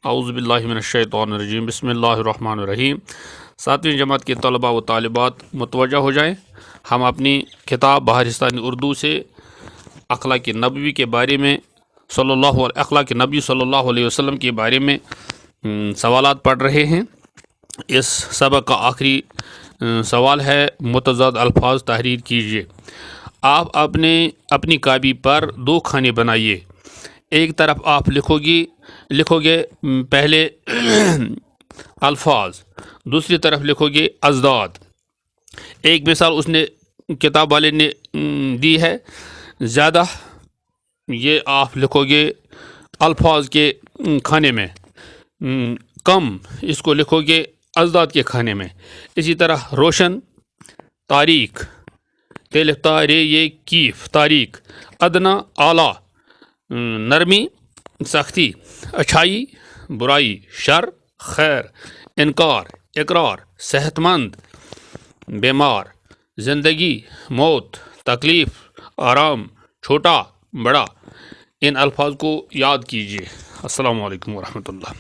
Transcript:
اعوذ باللہ من الشیطان الرجیم بسم اللہ الرحمن الرحیم۔ 7ویں جماعت کے طلباء و طالبات متوجہ ہو جائیں۔ ہم اپنی کتاب بہارستانی اردو سے اخلاق نبوی کے بارے میں اخلاق نبی صلی اللہ علیہ وسلم کے بارے میں سوالات پڑھ رہے ہیں۔ اس سبق کا آخری سوال ہے متضاد الفاظ تحریر کیجیے۔ آپ اپنی کاپی پر 2 خانے بنائیے۔ ایک طرف آپ لکھو گے پہلے الفاظ، دوسری طرف لکھو گے اضداد۔ ایک مثال اس نے کتاب والے نے دی ہے، زیادہ یہ آپ لکھو گے الفاظ کے کھانے میں، کم اس کو لکھو گے اضداد کے کھانے میں۔ اسی طرح روشن تاریک، کیف تاریک، ادنا اعلیٰ، نرمی سختی، اچھائی برائی، شر خیر، انکار اقرار، صحت مند بیمار، زندگی موت، تکلیف آرام، چھوٹا بڑا۔ ان الفاظ کو یاد کیجیے۔ السلام علیکم ورحمۃ اللہ۔